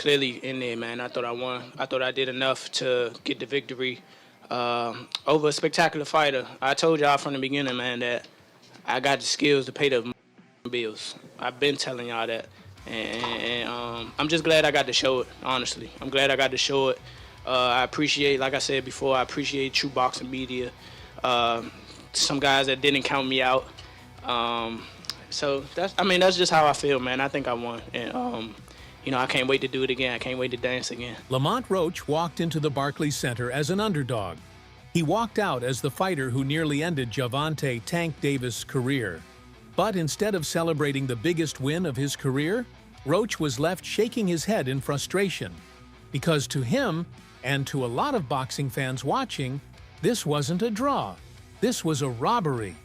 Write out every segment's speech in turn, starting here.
clearly in there, man. I thought I won. I thought I did enough to get the victory over a spectacular fighter. I told y'all from the beginning, man, that I got the skills to pay the bills. I've been telling y'all that. And I'm just glad I got to show it, honestly. I'm glad I got to show it. I appreciate, like I said before, I appreciate true boxing media. Some guys that didn't count me out. So that's just how I feel, man. I think I won. And, I can't wait to do it again. I can't wait to dance again. Lamont Roach walked into the Barclays Center as an underdog. He walked out as the fighter who nearly ended Gervonta "Tank" Davis' career. But instead of celebrating the biggest win of his career, Roach was left shaking his head in frustration. Because to him, and to a lot of boxing fans watching, this wasn't a draw. This was a robbery.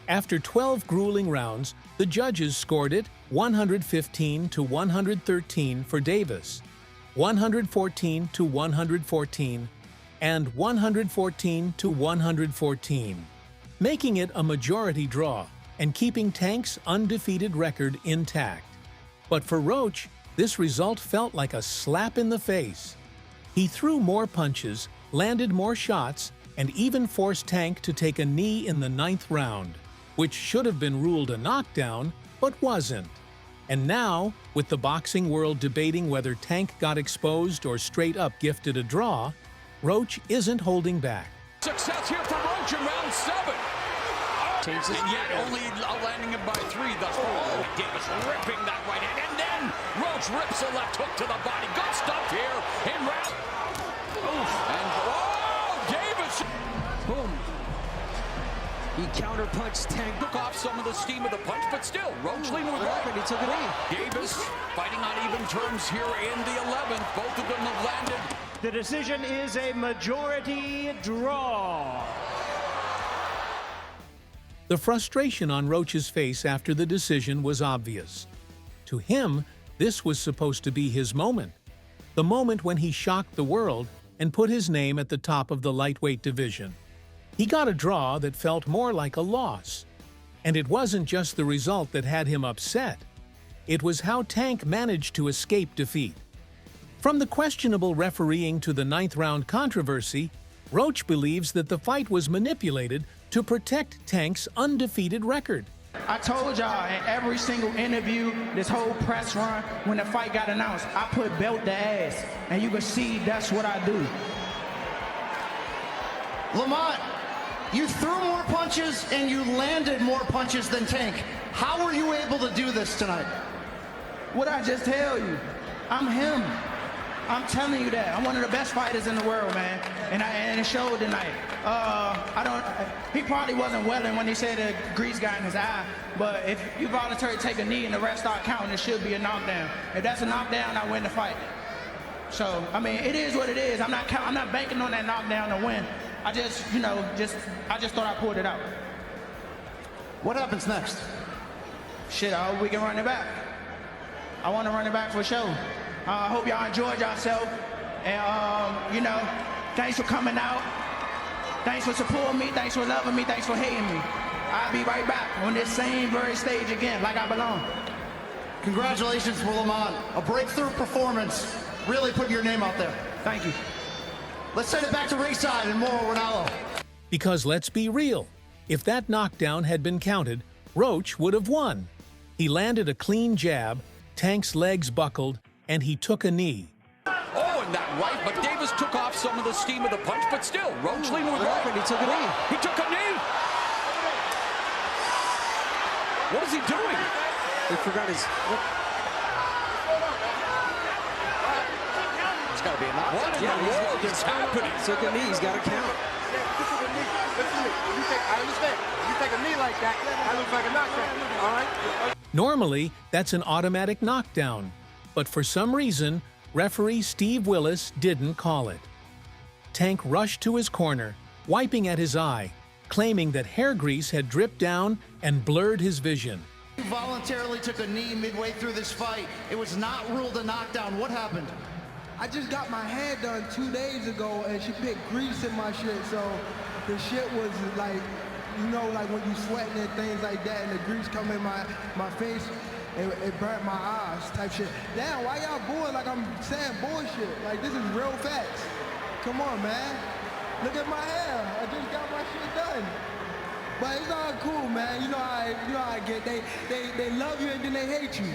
After 12 grueling rounds, the judges scored it 115-113 for Davis, 114-114, and 114-114, making it a majority draw and keeping Tank's undefeated record intact. But for Roach, this result felt like a slap in the face. He threw more punches, landed more shots, and even forced Tank to take a knee in the 9th round, which should have been ruled a knockdown, but wasn't. And now, with the boxing world debating whether Tank got exposed or straight up gifted a draw, Roach isn't holding back. Success here for Roach in round 7. And yet only landing him by 3 thus far. Davis ripping that right hand, and then Roach rips a left hook to the body. Good stuff here in round. Davis. Boom. He counterpunched Tank. Took off some of the steam of the punch, but still, Roach leading with right. He took it in. Davis fighting on even terms here in the 11th. Both of them have landed. The decision is a majority draw. The frustration on Roach's face after the decision was obvious. To him, this was supposed to be his moment. The moment when he shocked the world and put his name at the top of the lightweight division. He got a draw that felt more like a loss. And it wasn't just the result that had him upset. It was how Tank managed to escape defeat. From the questionable refereeing to the 9th round controversy, Roach believes that the fight was manipulated to protect Tank's undefeated record. I told y'all in every single interview, this whole press run, when the fight got announced, I put belt to ass, and you can see that's what I do. Lamont, you threw more punches and you landed more punches than Tank. How were you able to do this tonight? What I just tell you, I'm him. I'm telling you that. I'm one of the best fighters in the world, man. And it showed tonight. He probably wasn't welling when he said the grease got in his eye, but if you voluntarily take a knee and the rest start counting, it should be a knockdown. If that's a knockdown, I win the fight. So, it is what it is. I'm not banking on that knockdown to win. I just thought I pulled it out. What happens next? Shit, I hope we can run it back. I want to run it back for sure. I hope y'all enjoyed yourself. And, thanks for coming out. Thanks for supporting me. Thanks for loving me. Thanks for hating me. I'll be right back on this same very stage again, like I belong. Congratulations for Lamont. A breakthrough performance. Really putting your name out there. Thank you. Let's send it back to ringside and more Ronaldo. Because let's be real, if that knockdown had been counted, Roach would have won. He landed a clean jab, Tank's legs buckled, and he took a knee. Oh, and that right, but Davis took off some of the steam of the punch, but still, Roach leading with right. He took a knee. He took a knee. What is he doing? He forgot his... It's got to be a knockdown. What in the world is happening? He took a knee. He's got to count. I understand. You take a knee like that, that looks like a knockdown. All right? Normally, that's an automatic knockdown. But for some reason, referee Steve Willis didn't call it. Tank rushed to his corner, wiping at his eye, claiming that hair grease had dripped down and blurred his vision. You voluntarily took a knee midway through this fight. It was not ruled a knockdown. What happened? I just got my hair done 2 days ago, and she put grease in my shit, so the shit was like, like when you sweating and things like that, and the grease come in my face, it burnt my eyes type shit. Damn, why y'all booing like I'm saying bullshit? Like, this is real facts. Come on, man. Look at my hair. I just got my shit done. But it's all cool, man. You know how I get. They love you and then they hate you.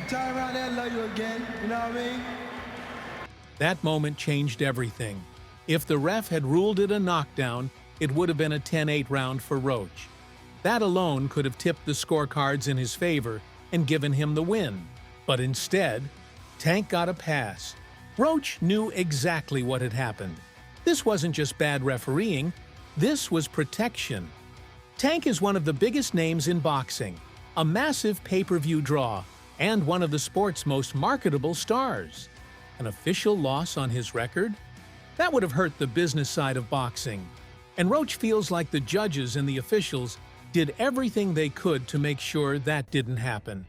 Turn around and love you again. You know what I mean? That moment changed everything. If the ref had ruled it a knockdown, it would have been a 10-8 round for Roach. That alone could have tipped the scorecards in his favor and given him the win. But instead, Tank got a pass. Roach knew exactly what had happened. This wasn't just bad refereeing, this was protection. Tank is one of the biggest names in boxing, a massive pay-per-view draw, and one of the sport's most marketable stars. An official loss on his record? That would have hurt the business side of boxing. And Roach feels like the judges and the officials did everything they could to make sure that didn't happen.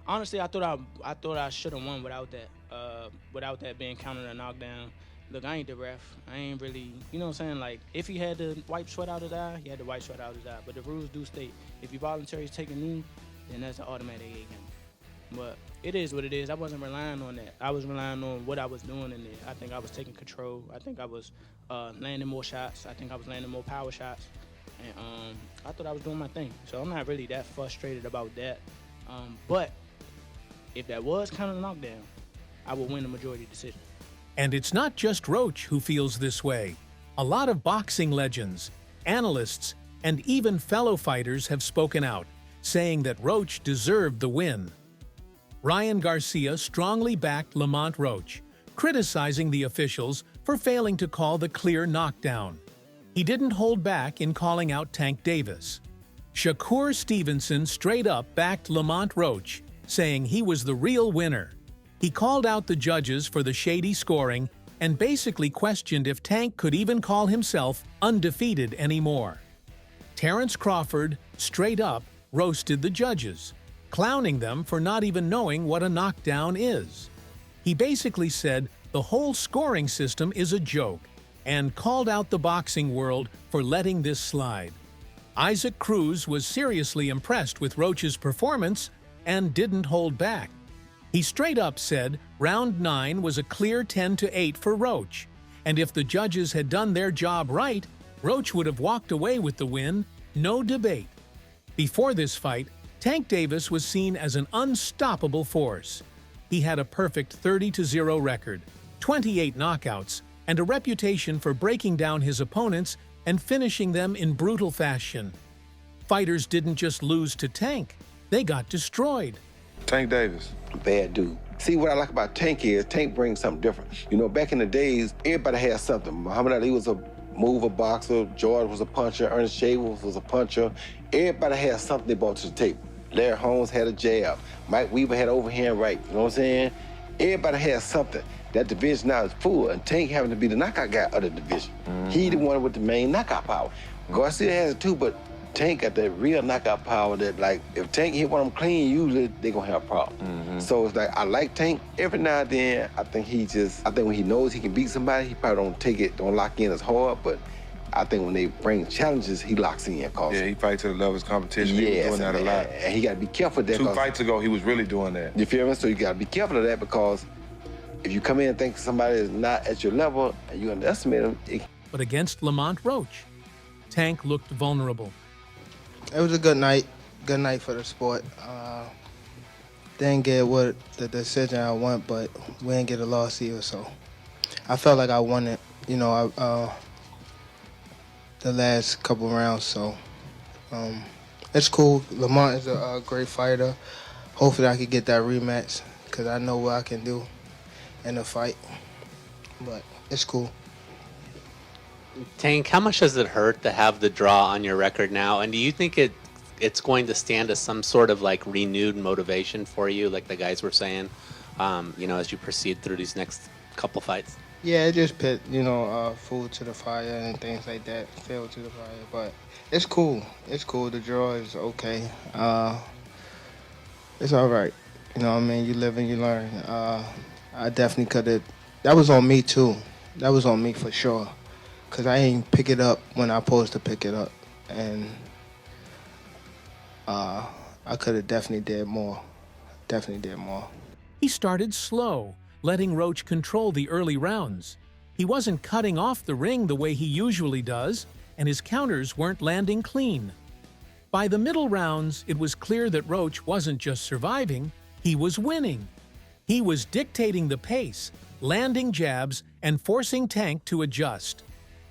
Honestly, I thought I should have won without that being counted a knockdown. Look, I ain't the ref. I ain't really, you know what I'm saying? Like, if he had to wipe sweat out his eye, he had to wipe sweat out his eye. But the rules do state, if you voluntarily take a knee, then that's an automatic 8 count. But it is what it is. I wasn't relying on that. I was relying on what I was doing in there. I think I was taking control. I think I was landing more shots. I think I was landing more power shots. And I thought I was doing my thing. So I'm not really that frustrated about that. But if that was kind of a knockdown, I would win the majority decision. And it's not just Roach who feels this way. A lot of boxing legends, analysts, and even fellow fighters have spoken out, saying that Roach deserved the win. Ryan Garcia strongly backed Lamont Roach, criticizing the officials for failing to call the clear knockdown. He didn't hold back in calling out Tank Davis. Shakur Stevenson straight up backed Lamont Roach, saying he was the real winner. He called out the judges for the shady scoring and basically questioned if Tank could even call himself undefeated anymore. Terrence Crawford straight up roasted the judges, clowning them for not even knowing what a knockdown is. He basically said the whole scoring system is a joke and called out the boxing world for letting this slide. Isaac Cruz was seriously impressed with Roach's performance and didn't hold back. He straight up said round 9 was a clear 10-8 for Roach, and if the judges had done their job right, Roach would have walked away with the win, no debate. Before this fight, Tank Davis was seen as an unstoppable force. He had a perfect 30-0 record, 28 knockouts, and a reputation for breaking down his opponents and finishing them in brutal fashion. Fighters didn't just lose to Tank, they got destroyed. Tank Davis. Bad dude. See, what I like about Tank is Tank brings something different. You know, back in the days, everybody had something. Muhammad Ali was a mover boxer, George was a puncher, Ernest Shavers was a puncher. Everybody had something they brought to the table. Larry Holmes had a jab. Mike Weaver had overhand right. You know what I'm saying? Everybody had something. That division now is full, and Tank having to be the knockout guy of the division. He the one with the main knockout power. Garcia has it too, but Tank got that real knockout power that, like, if Tank hit one of them clean, usually they gonna have a problem. So it's like, I like Tank. Every now and then, I think when he knows he can beat somebody, he probably don't lock in as hard, but I think when they bring challenges, he locks in. Yeah, he fights to the level of his competition. He was doing that a lot. And he gotta be careful of that. 2 fights ago, he was really doing that. You feel me? So you gotta be careful of that, because if you come in and think somebody is not at your level and you underestimate them. But against Lamont Roach, Tank looked vulnerable. It was a good night for the sport. Didn't get what the decision I want, but we didn't get a loss either, so I felt like I won it, you know, the last couple rounds, so it's cool. Lamont is a great fighter. Hopefully I can get that rematch, because I know what I can do in a fight, but it's cool. Tank, how much does it hurt to have the draw on your record now? And do you think it's going to stand as some sort of like renewed motivation for you, like the guys were saying, you know, as you proceed through these next couple fights? Yeah, it just put, you know, food to the fire and things like that, fuel to the fire. But it's cool. It's cool. The draw is okay. It's all right. You know what I mean? You live and you learn. I definitely could have. That was on me, too. That was on me for sure. Because I ain't pick it up when I supposed to pick it up. And I could have definitely did more. definitely did more. He started slow, letting Roach control the early rounds. He wasn't cutting off the ring the way he usually does, and his counters weren't landing clean. By the middle rounds, it was clear that Roach wasn't just surviving, he was winning. He was dictating the pace, landing jabs, and forcing Tank to adjust.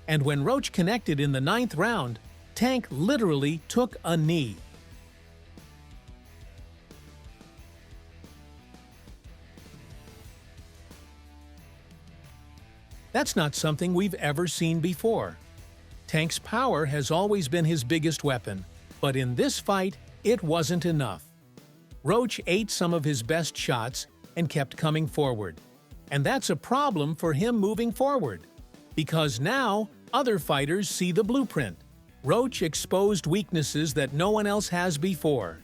And when Roach connected in the 9th round, Tank literally took a knee. That's not something we've ever seen before. Tank's power has always been his biggest weapon, but in this fight, it wasn't enough. Roach ate some of his best shots and kept coming forward. And that's a problem for him moving forward, because now other fighters see the blueprint. Roach exposed weaknesses that no one else has before.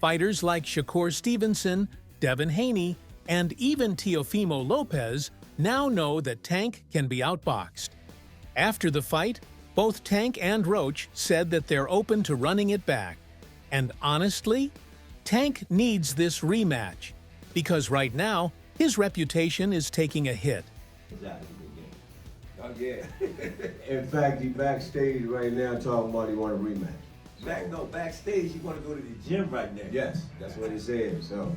Fighters like Shakur Stevenson, Devin Haney, and even Teofimo Lopez now know that Tank can be outboxed. After the fight, both Tank and Roach said that they're open to running it back. And honestly, Tank needs this rematch, because right now, his reputation is taking a hit. Oh, yeah. In fact, he backstage right now talking about he want a rematch. Backstage, he want to go to the gym right now. Yes, that's what he said. So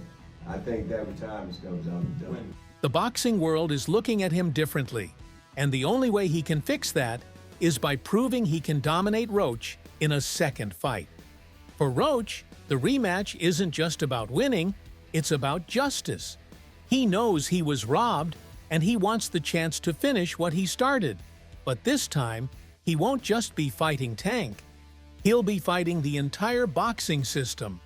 I think that retirement comes out of the door. The boxing world is looking at him differently, and the only way he can fix that is by proving he can dominate Roach in a second fight. For Roach, the rematch isn't just about winning, it's about justice. He knows he was robbed, and he wants the chance to finish what he started. But this time, he won't just be fighting Tank. He'll be fighting the entire boxing system.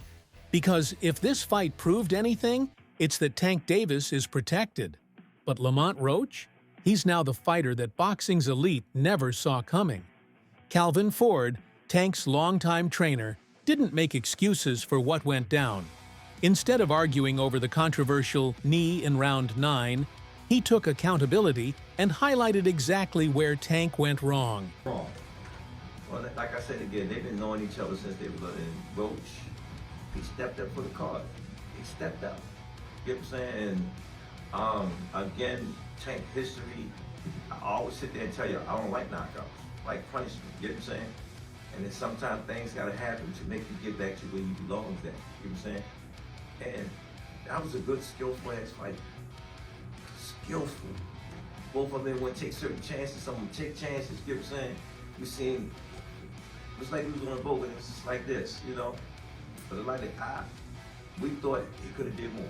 Because if this fight proved anything, it's that Tank Davis is protected. But Lamont Roach? He's now the fighter that boxing's elite never saw coming. Calvin Ford, Tank's longtime trainer, didn't make excuses for what went down. Instead of arguing over the controversial knee in round 9, he took accountability and highlighted exactly where Tank went wrong. Well, like I said again, they've been knowing each other since they were in Roach. He stepped up for the card. He stepped up. You know what I'm saying? And again, Tank history, I always sit there and tell you, I don't like knockouts, I like punishment, you know what I'm saying? And then sometimes things gotta happen to make you get back to where you belong at, you know what I'm saying? And that was a good, skillful ass fight. Skillful. Both of them want to take certain chances, some of them take chances, you know what I'm saying? We seen, it's like we was on a boat and it's just like this, you know? But like we thought he could have did more.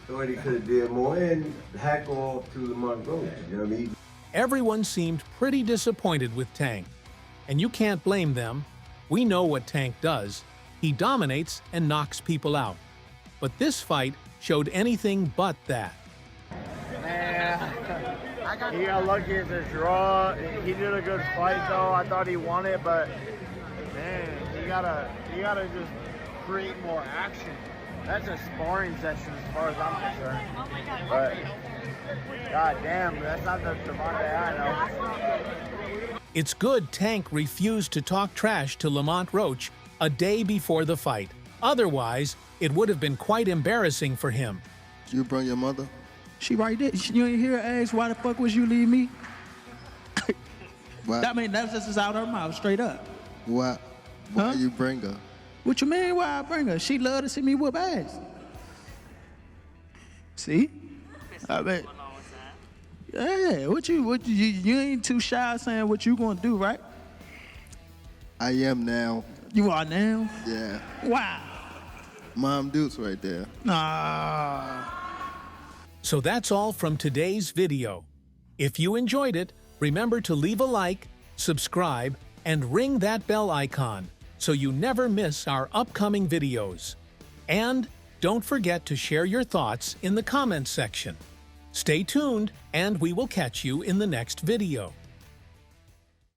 Thought he could have did more and hack off to Lamont Roach, you know what I mean? Everyone seemed pretty disappointed with Tank. And you can't blame them. We know what Tank does. He dominates and knocks people out. But this fight showed anything but that. Man, he got lucky at the draw. He did a good fight though. I thought he won it, but man, you gotta just create more action. That's a sparring session as far as I'm concerned. But god damn, that's not the Gervonta I know. It's good Tank refused to talk trash to Lamont Roach a day before the fight. Otherwise, it would have been quite embarrassing for him. You bring your mother? She right there. You ain't hear her ask, why the fuck was you leave me? What? I mean, that's just out her mouth, straight up. Why you bring her? What you mean why I bring her? She love to see me whoop ass. See? I bet. Yeah, what you ain't too shy saying what you gonna do, right? I am now. You are now? Yeah. Wow. Mom Dukes right there. Nah. So that's all from today's video. If you enjoyed it, remember to leave a like, subscribe, and ring that bell icon so you never miss our upcoming videos. And don't forget to share your thoughts in the comments section. Stay tuned, and we will catch you in the next video.